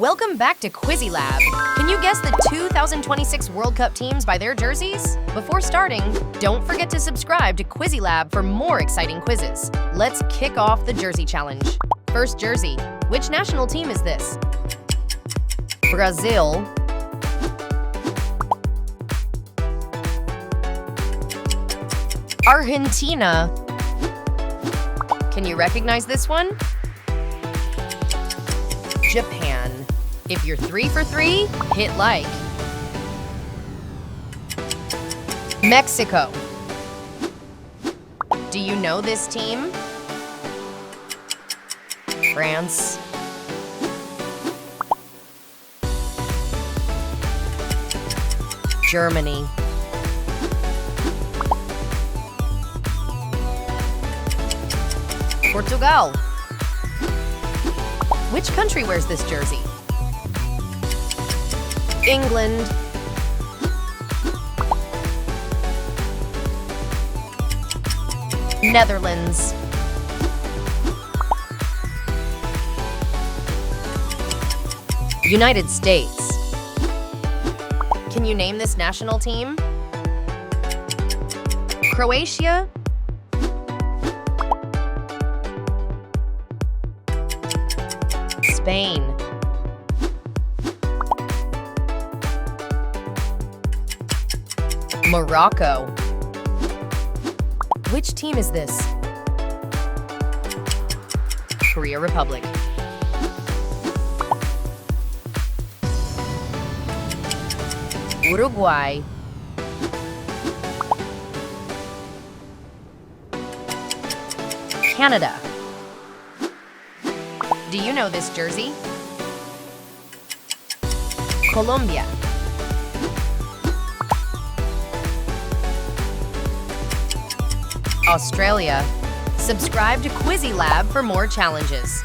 Welcome back to Quizzilab. Can you guess the 2026 World Cup teams by their jerseys? Before starting, don't forget to subscribe to Quizzilab for more exciting quizzes. Let's kick off the jersey challenge. First jersey. Which national team is this? Brazil, Argentina. Can you recognize this one? Japan. If you're 3 for 3, hit like. Mexico. Do you know this team? France. Germany. Portugal. Which country wears this jersey? England. Netherlands. United States. Can you name this national team? Croatia. Spain. Morocco. Which team is this? Korea Republic. Uruguay. Canada. Do you know this jersey? Colombia. Australia. Subscribe to Quizzilab for more challenges.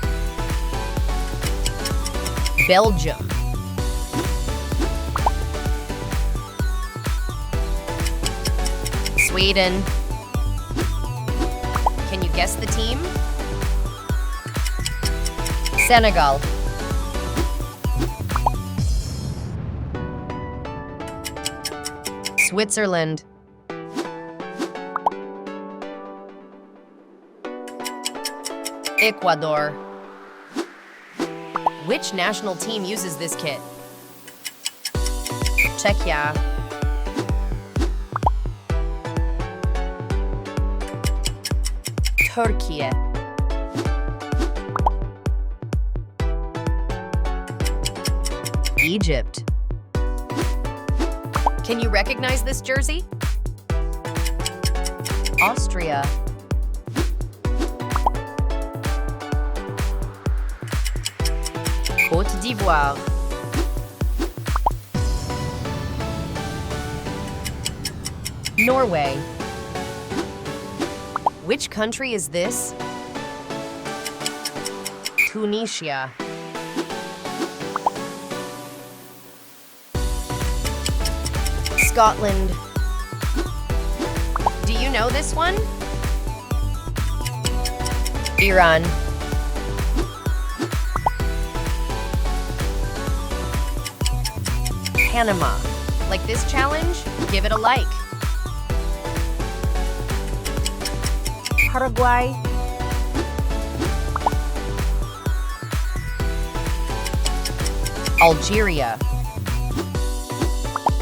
Belgium. Sweden. Can you guess the team? Senegal. Switzerland. Ecuador. Which national team uses this kit? Czechia. Turkey. Egypt. Can you recognize this jersey? Austria. Côte d'Ivoire. Norway. Which country is this? Tunisia. Scotland. Do you know this one? Iran. Panama. Like this challenge? Give it a like. Paraguay. Algeria.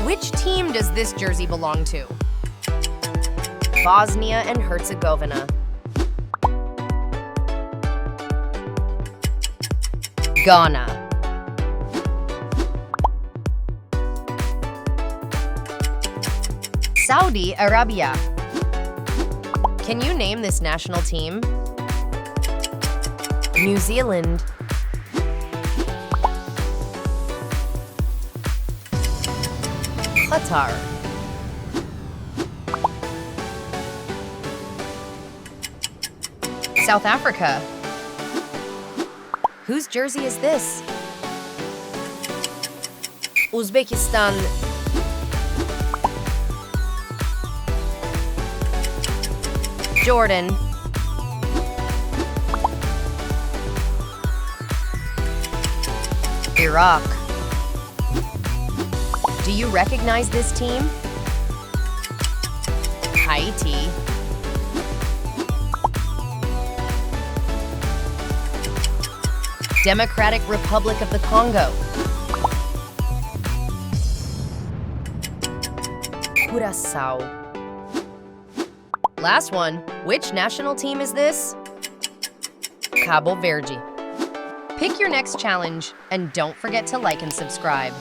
Which team does this jersey belong to? Bosnia and Herzegovina. Ghana. Saudi Arabia. Can you name this national team? New Zealand. Qatar. South Africa. Whose jersey is this? Uzbekistan. Jordan. Iraq. Do you recognize this team? Haiti. Democratic Republic of the Congo. Curaçao. Last one, which national team is this? Cabo Verde. Pick your next challenge, and don't forget to like and subscribe.